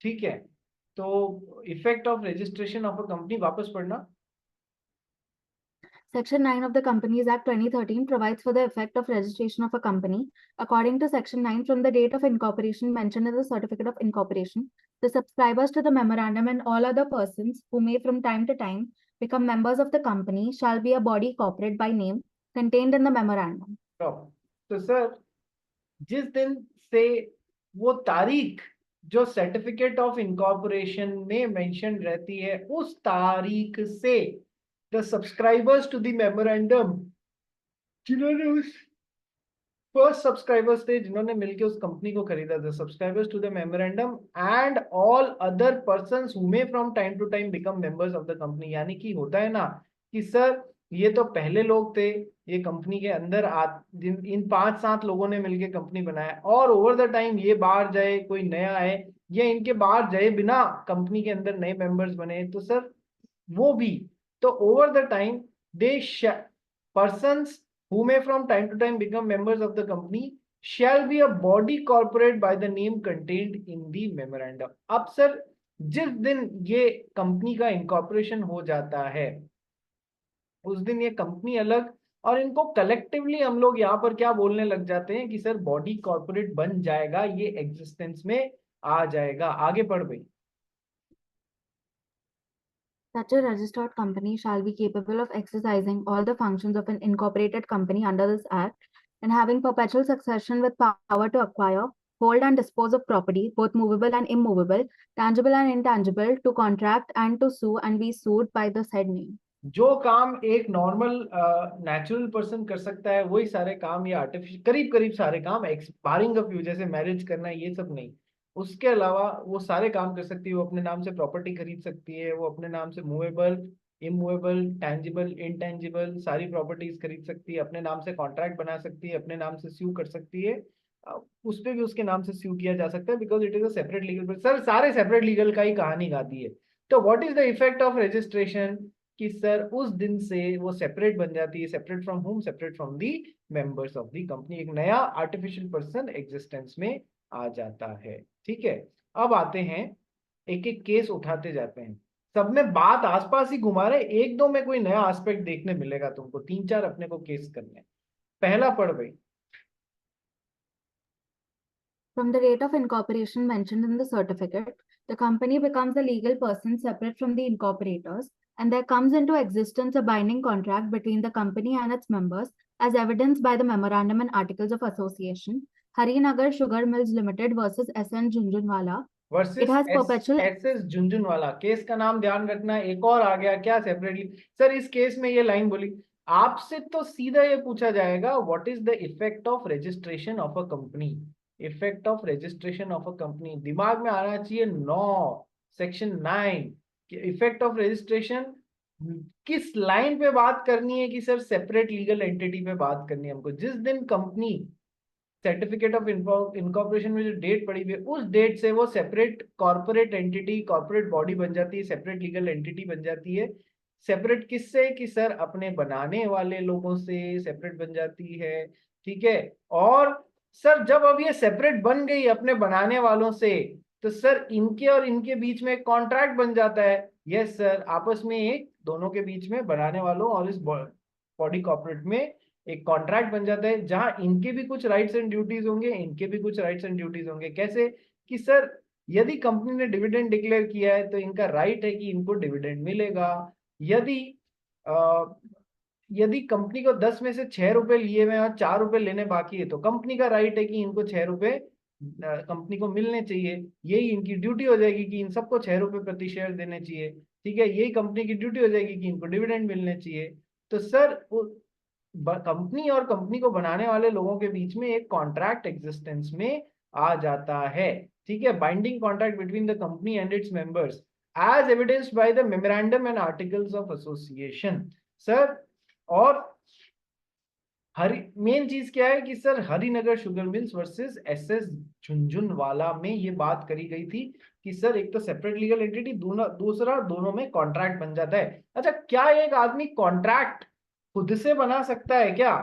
ठीक है, तो effect of registration of a company वापस पढ़ना। Section 9 of the Companies Act 2013 provides for the effect of registration of a company. According to Section 9, from the date of incorporation mentioned in the Certificate of Incorporation, the subscribers to the memorandum and all other persons who may from time to time become members of the company shall be a body corporate by name contained in the memorandum. तो sir, जिस दिन से वो तारीख जो certificate of incorporation में mention रहती है, उस तारीख से the subscribers to the memorandum, जिन्होंने उस फर्स्ट सब्सक्राइबर्स थे जिन्होंने मिलकर उस कंपनी को खरीदा था, subscribers to the memorandum and all other persons who may from time to time become members of the company. यानी कि होता है ना कि सर ये तो पहले लोग थे, ये कंपनी के अंदर इन 5-7 लोगों ने मिलकर कंपनी बनाया, और ओवर द टाइम ये बाहर जाए, कोई नया है, या इनके बाहर जाए बिना कंपनी के अंदर नए मेंबर्स बने, तो सर वो भी, तो over the time they persons who may from time to time become members of the company shall be a body corporate by the name contained in the memorandum। अब sir जिस दिन ये company का incorporation हो जाता है, उस दिन ये कंपनी अलग, और इनको कलेक्टिवली हम लोग यहाँ पर क्या बोलने लग जाते हैं कि सर बॉडी कॉर्पोरेट बन जाएगा, ये एग्जिस्टेंस में आ जाएगा। आगे पढ़ भाई। Such a registered company shall be capable of exercising all the functions of an incorporated company under this Act and having perpetual succession with power to acquire, hold and dispose of property, both movable and immovable, tangible and intangible, to contract and to sue and be sued by the said name. जो काम एक normal natural person कर सकता है, वही सारे काम ये आर्टिफिशियल, करीब करीब सारे काम एक्सपायरिंग ऑफ फ्यू, जैसे मैरिज करना, ये सब नहीं, उसके अलावा वो सारे काम कर सकती है। वो अपने नाम से प्रॉपर्टी खरीद सकती है, वो अपने नाम से मूवेबल, इमूवेबल, टैंजिबल, इनटैंजिबल सारी प्रॉपर्टीज खरीद सकती है, अपने नाम से कॉन्ट्रैक्ट बना सकती है, अपने नाम से स्यू कर सकती है। उस पे भी उसके नाम से स्यू किया जा सकता है, because it is a separate legal. Sir सारे सेपरेट लीगल का ही कहानी गाती है। तो what is the effect of registration, कि सर उस दिन से वो सेपरेट बन जाती है, separate from home, separate from the members of the company, एक नया आर्टिफिशियल पर्सन एग्जिस्टेंस में आ जाता है। ठीक है, अब आते हैं, एक एक केस उठाते जाते हैं, सब में बात आसपास ही घुमा रहे, एक दो में कोई नया एस्पेक्ट देखने मिलेगा तुमको, 3-4 अपने को केस करने। पहला पढ़ भाई। From the date of incorporation mentioned in the certificate, the company becomes a legal person separate from the incorporators, and there comes into existence a binding contract between the company and its members, as evidenced by the memorandum and articles of association. Harinagar Sugar Mills Limited versus S.N. Junjunwala. It versus has perpetual. S Jhunjhunwala. Case का नाम ध्यान रखना। एक और आ गया क्या separately, sir इस case में ये लाइन बोली आपसे, तो सीधा ये पूछा जाएगा what is the effect of registration of a company. Effect of registration of a company दिमाग में आना चाहिए। 9 सेक्शन 9 इफेक्ट ऑफ रजिस्ट्रेशन किस लाइन पे बात करनी है, कि सर सेपरेट लीगल एंटिटी पे बात करनी है हमको। जिस दिन कंपनी सर्टिफिकेट ऑफ इनकॉर्पोरेशन में जो डेट पड़ी हुई है, उस डेट से वो separate corporate entity, corporate body बन जाती है, सेपरेट लीगल एंटिटी बन जाती है। सेपरेट किससे, कि सर अपने बनाने वाले लोगों से सेपरेट बन जाती है। ठीक है, और सर जब अब ये सेपरेट बन गई अपने बनाने वालों से, तो सर इनके और इनके बीच में एक कॉन्ट्रैक्ट बन जाता है। यस सर, आपस में एक दोनों के बीच में, बनाने वालों और इस बॉडी कॉर्पोरेट में एक कॉन्ट्रैक्ट बन जाता है, जहां इनके भी कुछ राइट्स एंड ड्यूटीज होंगे, इनके भी कुछ राइट्स एंड ड्यूटीज होंगे। कैसे, कि सर यदि कंपनी ने डिविडेंड डिक्लेयर किया है, तो इनका राइट है कि इनको डिविडेंड मिलेगा। यदि यदि कंपनी को 10 में से 6 रुपए लिए हुए और 4 रुपए लेने बाकी है, तो कंपनी का राइट है कि इनको 6 रुपए कंपनी को मिलने चाहिए। यही इनकी ड्यूटी हो जाएगी कि इन सबको 6 रुपए प्रति शेयर देने चाहिए। ठीक है, यही कंपनी की ड्यूटी हो जाएगी कि इनको डिविडेंड मिलने चाहिए। तो सर कंपनी और कंपनी को बनाने वाले लोगों के बीच में एक कॉन्ट्रैक्ट एग्जिस्टेंस में आ जाता है। ठीक है, binding contract between the company and its members as evidenced by the memorandum and articles of association. Sir और मेन चीज क्या है कि sir Harinagar sugar mills versus SS Jhunjhunwala में ये बात करी गई थी कि सर एक तो सेपरेट लीगल एंटिटी, दूसरा दोनों में कॉन्ट्रैक्ट बन जाता है। अच्छा, क्या एक आदमी कॉन्ट्रैक्ट खुद से बना सकता है क्या?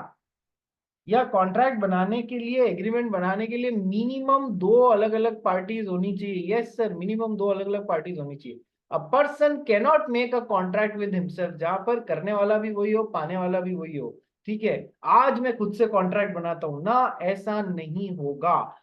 या कॉन्ट्रैक्ट बनाने के लिए, एग्रीमेंट बनाने के लिए मिनिमम दो अलग अलग पार्टीज होनी चाहिए। यस सर, मिनिमम दो अलग अलग पार्टीज होनी चाहिए। A person cannot make a contract with himself, जहां पर करने वाला भी वही हो, पाने वाला भी वही हो। ठीक है, आज मैं खुद से कॉन्ट्रैक्ट बनाता हूं ना, ऐसा नहीं होगा।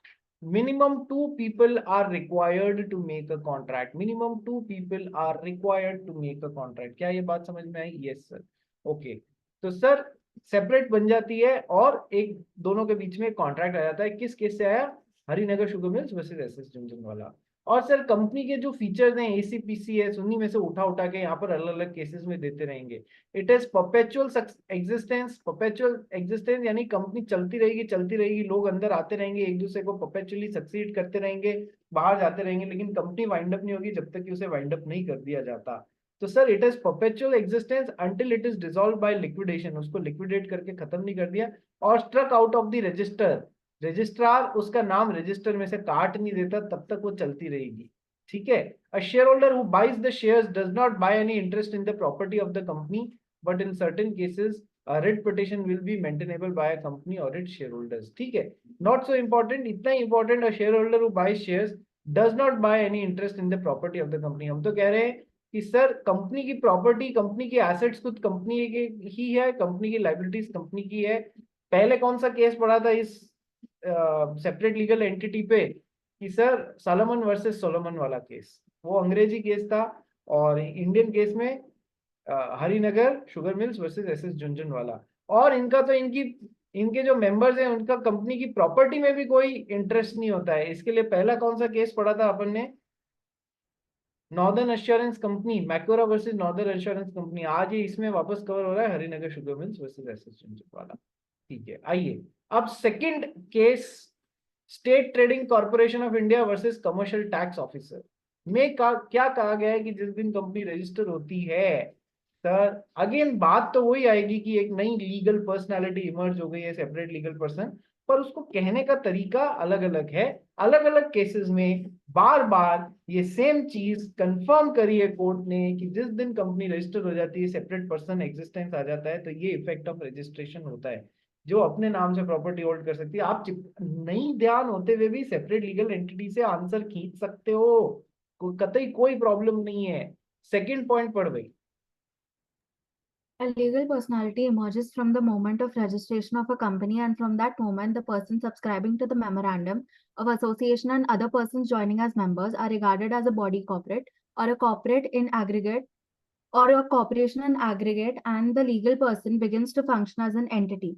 minimum two people are required to make a contract, minimum two people are required to make a contract। क्या ये बात समझ में आई? Yes sir. ओके, तो सर सेपरेट बन जाती है और एक दोनों के बीच में कॉन्ट्रैक्ट आ जाता है। किस केस से आया? Harinagar sugar mills versus SS Jhunjhunwala. और सर कंपनी के जो फीचर्स हैं, एसीपीसीएस, उन्हीं में से उठा उठा के यहाँ पर अलग अलग केसेस में देते रहेंगे। It is perpetual existence, perpetual existence यानी कंपनी चलती रहेगी, लोग अंदर आते रहेंगे, एक दूसरे को परपेचुअली सक्सीड करते रहेंगे, बाहर जाते रहेंगे, लेकिन कंपनी वाइंड अप नहीं होगी जब तक कि उसे वाइंड अप नहीं कर दिया जाता। तो sir it is perpetual existence until it is dissolve by liquidation, उसको लिक्विडेट करके खत्म नहीं कर दिया। और struck out of the register, registrar उसका नाम रजिस्टर में से काट नहीं देता तब तक वो चलती रहेगी। ठीक है, a shareholder who buys the shares does not buy any interest in the property of the company, but in certain cases a writ petition will be maintainable by a company or its shareholders। ठीक है, not so important, इतना important, a shareholder who buys shares does not buy any interest in the property of the company। हम तो कह रहे हैं कि sir company की प्रॉपर्टी, कंपनी के एसेट्स खुद कंपनी के ही है, कंपनी की लाइबिलिटीज कंपनी की है। पहले कौन सा केस पड़ा था इस सेपरेट लीगल एंटिटी पे? कि सर सोलोमन वर्सेस सोलोमन वाला केस, वो अंग्रेजी केस था। और इंडियन केस में Harinagar sugar mills versus SS Jhunjhunwala. और इनका तो इनके जो मेंबर्स हैं उनका कंपनी की प्रॉपर्टी में भी कोई इंटरेस्ट नहीं होता है। इसके लिए पहला कौन सा केस पढ़ा था अपन ने? Northern Assurance company, Macaura versus Northern Assurance company. आज ये इसमें वापस कवर हो रहा है, Harinagar sugar mills versus SS Jhunjhunwala. ठीक है, आइए अब second case, state trading corporation of India versus commercial tax officer में क्या कहा गया है कि जिस दिन कंपनी रजिस्टर होती है, सर अगेन बात तो वही आएगी कि एक नई लीगल पर्सनालिटी इमर्ज हो गई है, सेपरेट लीगल पर्सन, पर उसको कहने का तरीका अलग अलग है। अलग अलग केसेस में बार बार ये सेम चीज कंफर्म करी है कोर्ट ने कि जिस दिन कंपनी रजिस्टर हो जाती है, सेपरेट पर्सन एग्जिस्टेंस आ जाता है, तो ये इफेक्ट ऑफ रजिस्ट्रेशन होता है। जो अपने नाम से प्रॉपर्टी होल्ड कर सकती है, आप नहीं ध्यान होते हुए भी सेपरेट लीगल एंटिटी से आंसर खींच सकते हो, कतई कोई प्रॉब्लम नहीं है। सेकंड पॉइंट पढ़ गई। A legal personality emerges from the moment of registration of a company, and from that moment, the person subscribing to the memorandum of association and other persons joining as members are regarded as a body corporate or a corporate in aggregate or a corporation in aggregate, and the legal person begins to function as an entity.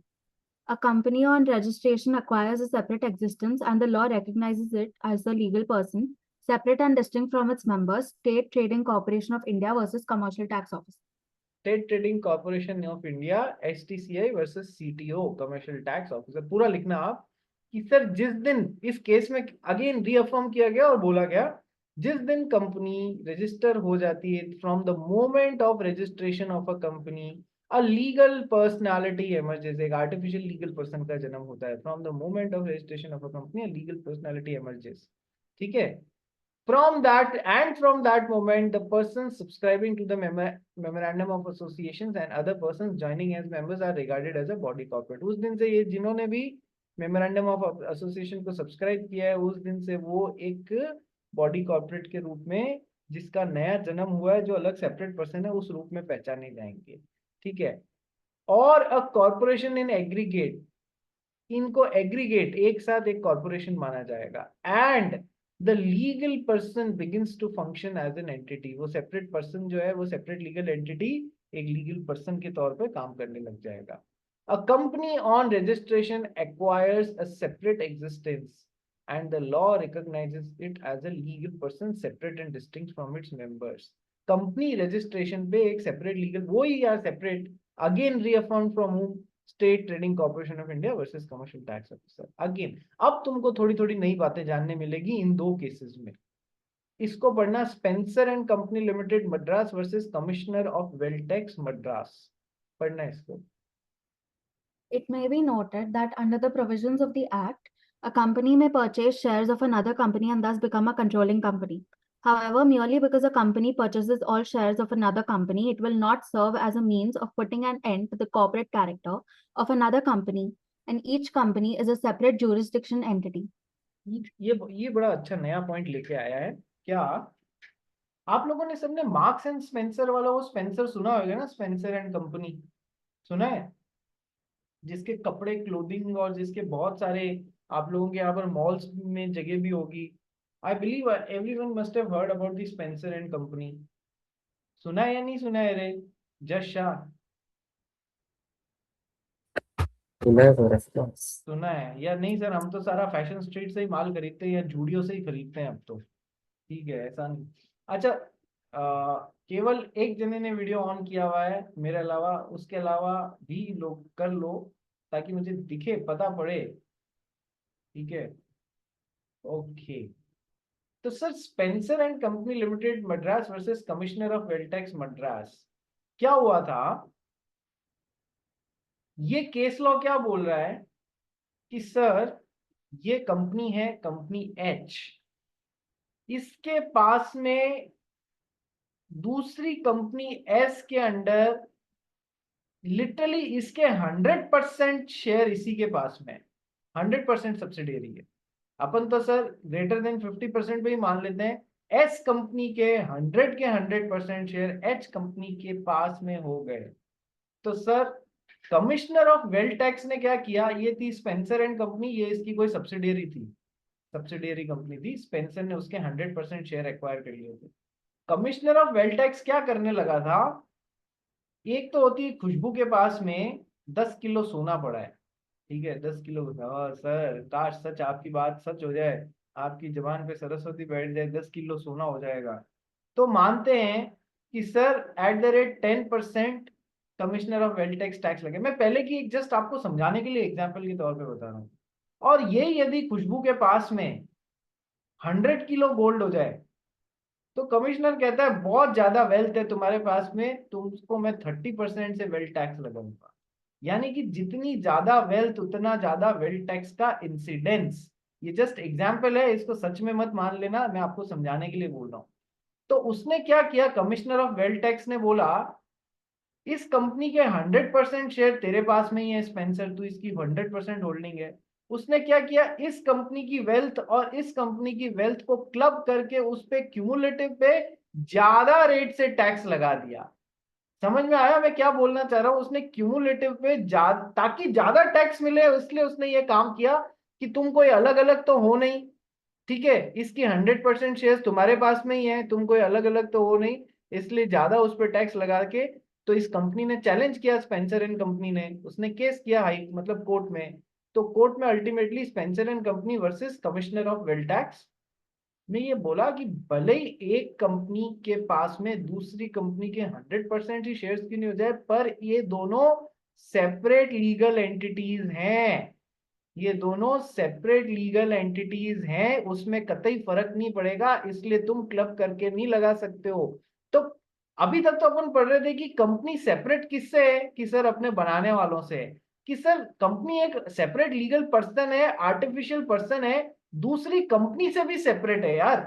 A company on registration acquires a separate existence, and the law recognizes it as a legal person, separate and distinct from its members. State Trading Corporation of India versus Commercial Tax Office. State trading corporation of India, STCI versus CTO, commercial tax officer. पूरा लिखना आप कि sir जिस दिन इस case में again reaffirm किया गया और बोला गया, जिस दिन कंपनी रजिस्टर हो जाती है, from the moment of registration of a company a legal personality emerges, एक आर्टिफिशियल लीगल पर्सन का जन्म होता है। From the moment of registration of a company a legal personality emerges. ठीक है, from that moment, the persons subscribing to the memorandum of associations and other persons joining as members are regarded as a body corporate। उस दिन से ये जिन्होंने भी memorandum of association को subscribe किया है, उस दिन से वो एक बॉडी कॉर्पोरेट के रूप में, जिसका नया जन्म हुआ है, जो अलग सेपरेट पर्सन है, उस रूप में पहचाने जाएंगे। ठीक है, और अ कॉर्पोरेशन इन एग्रीगेट, इनको एग्रीगेट एक साथ एक कॉर्पोरेशन माना जाएगा। And the legal person begins to function as an entity, वो सेपरेट पर्सन जो है, वो सेपरेट लीगल एंटिटी एक लीगल पर्सन के तौर पे काम करने लग जाएगा। A company on registration acquires a separate existence and the law recognizes it as a legal person separate and distinct from its members। Company registration पे एक सेपरेट लीगल, वो ही यार separate, again reaffirmed from whom? State trading corporation of India versus commercial tax officer. Again अब तुमको थोड़ी थोड़ी नई बातें जानने मिलेगी इन दो केसेस में। इसको पढ़ना, Spencer and company limited Madras versus commissioner of wealth tax Madras, पढ़ना इसको। It may be noted that under the provisions of the Act, a company may purchase shares of another company and thus become a controlling company. However, merely because a company purchases all shares of another company, it will not serve as a means of putting an end to the corporate character of another company, and each company is a separate jurisdiction entity. ये बड़ा अच्छा नया point लेके आया है। क्या आप लोगों ने सबने मार्क्स एंड स्पेंसर वाला वो स्पेंसर सुना होगा ना, स्पेंसर एंड कंपनी सुना है, जिसके कपड़े क्लोथिंग और जिसके बहुत सारे आप लोगों के यहाँ पर मॉल्स में जगह भी होगी। I believe everyone must have heard about the Spencer and company. सुना है या नहीं सुना है रे जश शाह? सुना है सर, ऑफ कोर्स। सुना है या नहीं सर? हम तो सारा फैशन स्ट्रीट से ही माल खरीदते हैं या जूडियो से ही खरीदते हैं अब तो। ठीक है, ऐसा नहीं। अच्छा, केवल एक जने ने वीडियो ऑन किया हुआ है मेरे अलावा, उसके अलावा भी लोग कर लो ताकि मुझे दिखे, पता पड़े। ठीक है, ओके। तो sir Spencer and company limited Madras versus commissioner of wealth tax Madras, क्या हुआ था? ये केस लॉ क्या बोल रहा है कि सर ये कंपनी है, कंपनी एच, इसके पास में दूसरी कंपनी एस के अंडर लिटरली इसके 100% शेयर इसी के पास में, 100% सब्सिडियरी है। अपन तो सर ग्रेटर देन 50% पे ही मान लेते हैं। एस कंपनी के 100% शेयर एच कंपनी के पास में हो गए। तो sir commissioner of wealth tax ने क्या किया? ये थी स्पेंसर एंड कंपनी, ये इसकी कोई सब्सिडियरी थी, सब्सिडियरी कंपनी थी। स्पेंसर ने उसके 100% शेयर एक्वायर कर लिए थे। कमिश्नर ऑफ वेल्थ टैक्स क्या करने लगा था? एक तो होती है खुशबू के पास में 10 किलो सोना पड़ा है, ठीक है, 10 किलो। हाँ सर, काश सच आपकी बात सच हो जाए, आपकी जबान पे सरस्वती बैठ जाए, 10 किलो सोना हो जाएगा। तो मानते हैं कि sir at the rate 10% commissioner of wealth tax tax लगे। मैं पहले की जस्ट आपको समझाने के लिए एग्जाम्पल के तौर पे बता रहा हूँ। और ये यदि खुशबू के पास में 100 किलो गोल्ड हो जाए तो कमिश्नर कहता है बहुत ज्यादा वेल्थ है तुम्हारे पास में, तुमको मैं 30% से वेल्थ टैक्स लगाऊंगा। यानी कि जितनी ज्यादा वेल्थ उतना ज्यादा वेल्थ टैक्स का इंसिडेंस। ये जस्ट एग्जाम्पल है, इसको सच में मत मान लेना, मैं आपको समझाने के लिए बोल रहा हूँ। तो उसने क्या किया, कमिश्नर ऑफ वेल्थ टैक्स ने बोला इस कंपनी के 100% शेयर तेरे पास में ही है स्पेंसर, तू इसकी 100% होल्डिंग है। उसने क्या किया, इस कंपनी की वेल्थ और इस कंपनी की वेल्थ को क्लब करके उस पे क्यूमुलेटिव पे ज्यादा रेट से टैक्स लगा दिया। समझ में आया मैं क्या बोलना चाह रहा हूं? उसने क्यूमुलेटिव पे ताकि ज्यादा टैक्स मिले, इसलिए उसने ये काम किया कि तुम कोई अलग अलग तो हो नहीं, ठीक है, इसकी 100% शेयर तुम्हारे पास में ही है, तुम कोई अलग अलग तो हो नहीं, इसलिए ज्यादा उस पर टैक्स लगा के। तो इस कंपनी ने चैलेंज किया, स्पेंसर एंड कंपनी ने, उसने केस किया हाई मतलब कोर्ट में। तो कोर्ट में ultimately Spencer and company versus commissioner of wealth tax ने ये बोला कि भले ही एक कंपनी के पास में दूसरी कंपनी के 100% ही शेयर्स क्यों नहीं हो जाए, पर ये दोनों सेपरेट लीगल एंटिटीज हैं, ये दोनों सेपरेट लीगल एंटिटीज हैं, उसमें कतई फर्क नहीं पड़ेगा, इसलिए तुम क्लब करके नहीं लगा सकते हो। तो अभी तक तो अपन पढ़ रहे थे कि कंपनी सेपरेट किससे है, कि सर अपने बनाने वालों से है, कि सर कंपनी एक सेपरेट लीगल पर्सन है, आर्टिफिशियल पर्सन है, दूसरी कंपनी से भी सेपरेट है यार,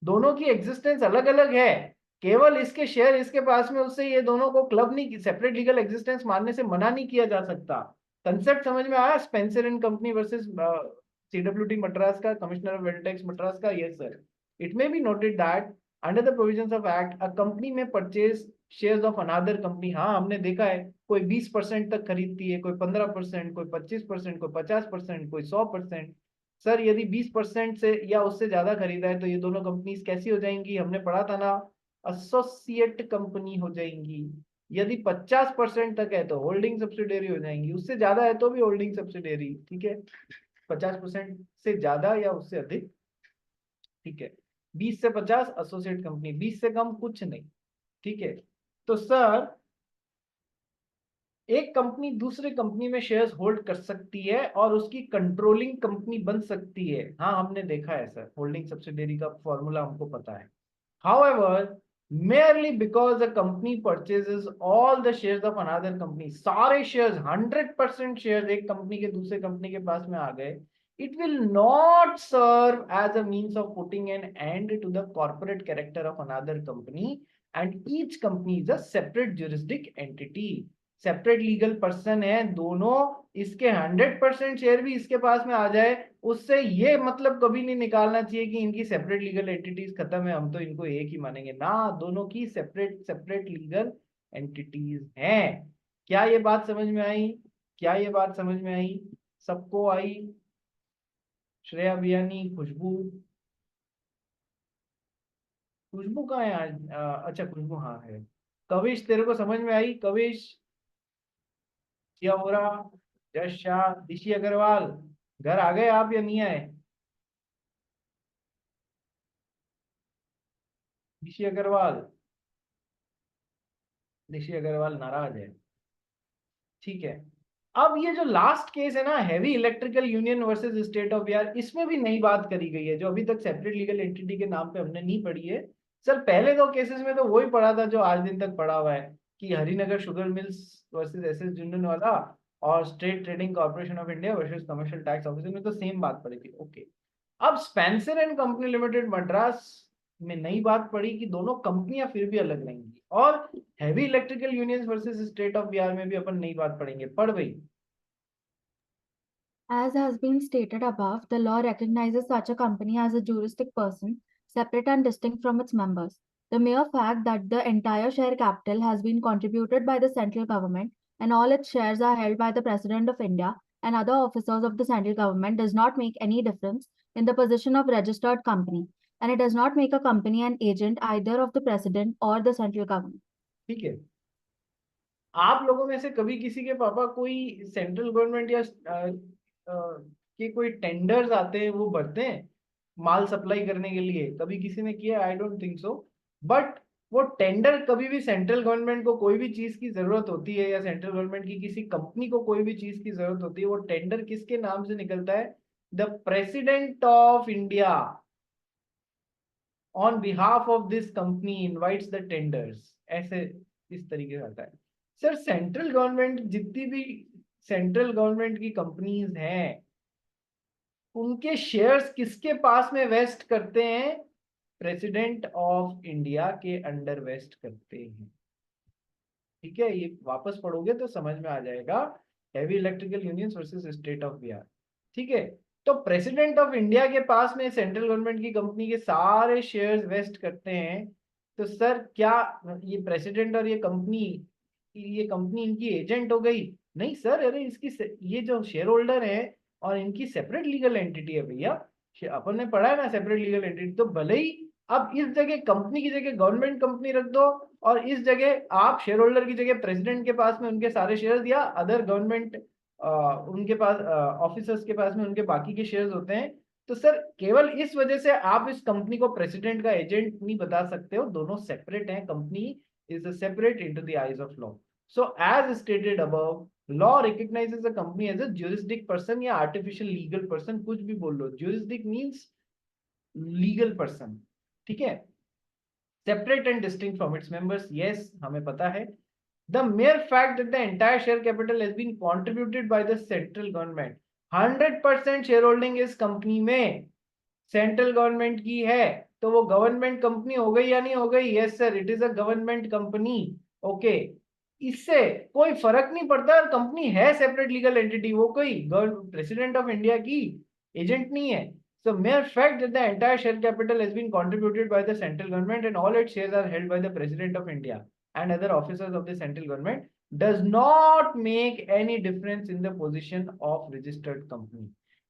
दोनों की एग्जिस्टेंस अलग अलग है। केवल इसके शेयर इसके पास में, उससे ये दोनों को क्लब नहीं, सेपरेट लीगल एग्जिस्टेंस मानने से मना नहीं किया जा सकता। कंसेप्ट समझ में आया? Spencer and company versus CWT Madras का, commissioner of wealth tax Madras का। Yes sir, it may be noted that under the provisions of act a company may purchase shares of another company. हाँ हमने देखा है, कोई 20% तक खरीदती है, कोई 15%, कोई 25%, कोई 50%, कोई 100%। सर यदि 20% से या उससे ज्यादा खरीदा है तो ये दोनों कंपनीज कैसी हो जाएंगी? हमने पढ़ा था ना, एसोसिएट कंपनी हो जाएंगी। यदि 50% तक है तो होल्डिंग सब्सिडियरी हो जाएंगी, उससे ज्यादा है तो भी होल्डिंग सब्सिडियरी, ठीक है, 50% से ज्यादा या उससे अधिक, ठीक है, 20 से 50 एसोसिएट कंपनी, 20 से कम कुछ नहीं, ठीक है। तो सर एक कंपनी दूसरे कंपनी में शेयर्स होल्ड कर सकती है और उसकी कंट्रोलिंग कंपनी बन सकती है। हाँ हमने देखा है सर, होल्डिंग सब्सिडियरी का फॉर्मूला हमको पता है। However, merely because a company purchases all the shares of another company, सारे shares 100% shares एक कंपनी के दूसरे कंपनी के पास में आ गए, it will not serve as a means of putting an end to the corporate character of another company, and each company is a separate jurisdic entity. Separate legal person है दोनों, इसके 100% share भी इसके पास में आ जाए, उससे ये मतलब कभी नहीं निकालना चाहिए कि इनकी सेपरेट लीगल एंटिटीज खत्म है, हम तो इनको एक ही मानेंगे ना, दोनों की सेपरेट सेपरेट लीगल एंटिटीज हैं। क्या ये बात समझ में आई? क्या ये बात समझ में आई? सबको आई? श्रेया बियानी, खुशबू, खुशबू कहाँ है आज? अच्छा खुशबू हाँ है। कविश तेरे को समझ में आई? कविश, क्या हो रहा? यश शाह, ऋषि अग्रवाल, घर आ गए आप या नहीं आए? ऋषि अग्रवाल, ऋषि अग्रवाल नाराज है। ठीक है, अब ये जो लास्ट केस है ना, heavy electrical union versus state of Bihar, इसमें भी नई बात करी गई है जो अभी तक सेपरेट लीगल एंटिटी के नाम पे हमने नहीं पढ़ी है। सर पहले दो केसेस में तो वही पढ़ा था जो आज दिन तक पढ़ा हुआ है, कि Harinagar sugar mills versus SS Jhunjhunwala और state trading corporation of India versus commercial tax officer में तो सेम बात पड़ी थी। ओके, अब Spencer and company limited Madras में नई बात पड़ी कि दोनों कंपनियां फिर भी अलग रहेंगी, और heavy electrical unions versus state of Bihar में भी अपन नई बात पढ़ेंगे। पढ़ गई? As has been stated above, the law recognizes such a company as a juristic person, separate and distinct from its members. The mere fact that the entire share capital has been contributed by the central government and all its shares are held by the President of India and other officers of the central government does not make any difference in the position of registered company, and it does not make a company an agent either of the President or the central government. ठीक है, आप लोगों में से कभी किसी के पापा कोई सेंट्रल गवर्नमेंट या के कोई टेंडर्स आते हैं वो भरते हैं माल सप्लाई करने के लिए? कभी किसी ने किया? I don't think so. But वो टेंडर कभी भी सेंट्रल गवर्नमेंट को कोई भी चीज की जरूरत होती है या सेंट्रल गवर्नमेंट की किसी कंपनी को कोई भी चीज की जरूरत होती है, वो टेंडर किसके नाम से निकलता है? The president of India on behalf of this company invites the tenders, ऐसे इस तरीके से आता है। सर सेंट्रल गवर्नमेंट जितनी भी सेंट्रल गवर्नमेंट की कंपनीज हैं उनके शेयर्स किसके पास में वेस्ट करते हैं? प्रेसिडेंट ऑफ इंडिया के अंडर वेस्ट करते हैं। ठीक है, ये वापस पढ़ोगे तो समझ में आ जाएगा, heavy electrical unions versus state of Bihar. ठीक है, तो प्रेसिडेंट ऑफ इंडिया के पास में सेंट्रल गवर्नमेंट की कंपनी के सारे शेयर्स वेस्ट करते हैं, तो सर क्या ये प्रेसिडेंट और ये कंपनी इनकी एजेंट हो गई? नहीं सर, अरे ये जो शेयर होल्डर है और इनकी सेपरेट लीगल एंटिटी है भैया, अपन ने पढ़ा है ना सेपरेट लीगल एंटिटी, तो भले ही अब इस जगह कंपनी की जगह गवर्नमेंट कंपनी रख दो और इस जगह आप शेयर होल्डर की जगह प्रेसिडेंट के पास में उनके सारे शेयर्स या अदर गवर्नमेंट उनके पास ऑफिसर्स के पास में उनके बाकी के शेयर्स होते हैं, तो सर केवल इस वजह से आप इस कंपनी को प्रेसिडेंट का एजेंट नहीं बता सकते हो, दोनों सेपरेट हैं। Company is separate into the eyes of law. So as stated above, law recognises a company as a juristic person या आर्टिफिशियल लीगल पर्सन, कुछ भी बोल लो, ज्यूरिसडिक्ट मींस लीगल पर्सन। ठीक है, separate and distinct from its members, yes हमें पता है। The mere fact that the entire share capital has been contributed by the central government, 100% share holding इस कंपनी में सेंट्रल गवर्नमेंट की है, तो वो गवर्नमेंट कंपनी हो गई या नहीं हो गई? Yes sir, it is a government company. Okay, इससे कोई फर्क नहीं पड़ता कंपनी है सेपरेट लीगल एंटिटी, वो कोई प्रेसिडेंट ऑफ इंडिया की एजेंट नहीं है। So mere fact that the entire share capital has been contributed by the central government and all its shares are held by the President of India and other officers of the central government does not make any difference in the position of registered company,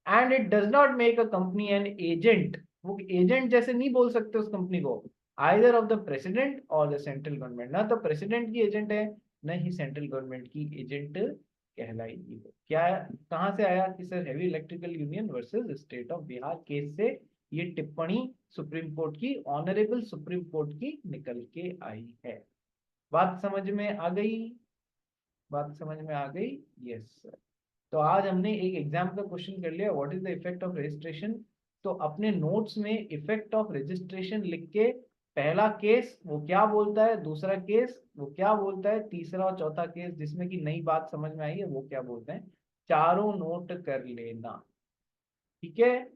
and it does not make a company an agent। वो agent जैसे नहीं बोल सकते उस company को, either of the president or the central government, ना तो president की एजेंट है न ही सेंट्रल गवर्नमेंट की एजेंट कहलाएगी। क्या कहां से आया कि sir heavy electrical union versus state of Bihar case से ये टिप्पणी सुप्रीम कोर्ट की, ऑनरेबल सुप्रीम कोर्ट की निकल के आई है। बात समझ में आ गई? बात समझ में आ गई? Yes sir. तो आज हमने एक एग्जाम का क्वेश्चन कर लिया, what is the effect of registration. तो अपने नोट्स में इफेक्ट ऑफ रजिस्ट्रेशन लिख के, पहला केस वो क्या बोलता है, दूसरा केस वो क्या बोलता है, तीसरा और चौथा केस जिसमें कि नई बात समझ में आई है वो क्या बोलते हैं, चारों नोट कर लेना। ठीक है,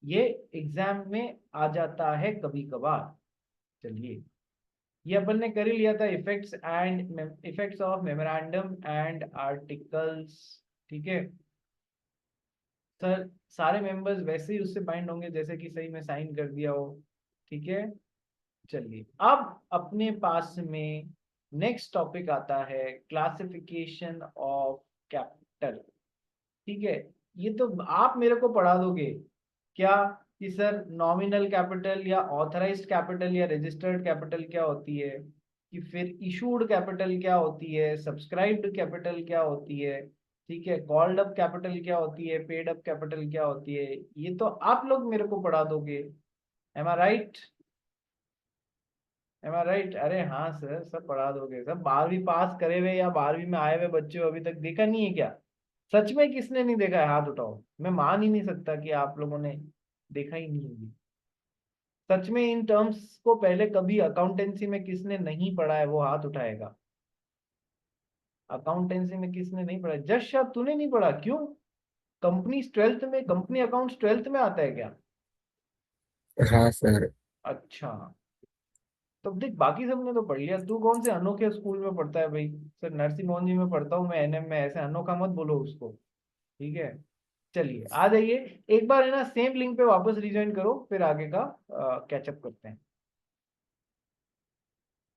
ये एग्जाम में आ जाता है कभी कभार। चलिए ये अपन ने कर ही लिया था, effects of memorandum and articles. ठीक है सर, सारे मेंबर्स वैसे ही उससे बाइंड होंगे जैसे कि सही में साइन कर दिया हो। ठीक है, चलिए अब अपने पास में नेक्स्ट टॉपिक आता है क्लासिफिकेशन ऑफ कैपिटल। ठीक है, ये तो आप मेरे को पढ़ा दोगे क्या कि सर नॉमिनल कैपिटल या ऑथराइज्ड कैपिटल या रजिस्टर्ड कैपिटल क्या होती है, कि फिर इशूड कैपिटल क्या होती है, सब्सक्राइब्ड कैपिटल क्या होती है, ठीक है, कॉल्ड अप कैपिटल क्या होती है, पेड अप कैपिटल क्या होती है, ये तो आप लोग मेरे को पढ़ा दोगे। एम आई राइट? एम आई राइट? अरे हाँ सर, सब पढ़ा दोगे सर। 12वीं पास करे हुए या 12वीं में आए हुए बच्चे अभी तक देखा नहीं है क्या? सच में किसने नहीं देखा है? हाथ उठाओ। मैं मान ही नहीं सकता कि आप लोगों ने देखा ही नहीं होगी। सच में इन टर्म्स को पहले कभी अकाउंटेंसी में किसने नहीं पढ़ा है वो हाथ उठाएगा। अकाउंटेंसी में किसने नहीं पढ़ा? जस्ट शायद तूने नहीं पढ़ा, क्यों? कंपनी 12th में, कंपनी अकाउंट्स 12th में आता है क्या? हाँ सर। अच्छा, तो देख बाकी सबने तो पढ़ लिया, तू कौन से अनोखे स्कूल में पढ़ता है भाई? सर नरसिंह मोहन जी में पढ़ता हूँ मैं, एनएम में, ऐसे अनोखा मत बोलो उसको। ठीक है, चलिए आ जाइए, एक बार है ना सेम लिंक पे वापस रिज्वाइन करो, फिर आगे का कैचअप करते हैं।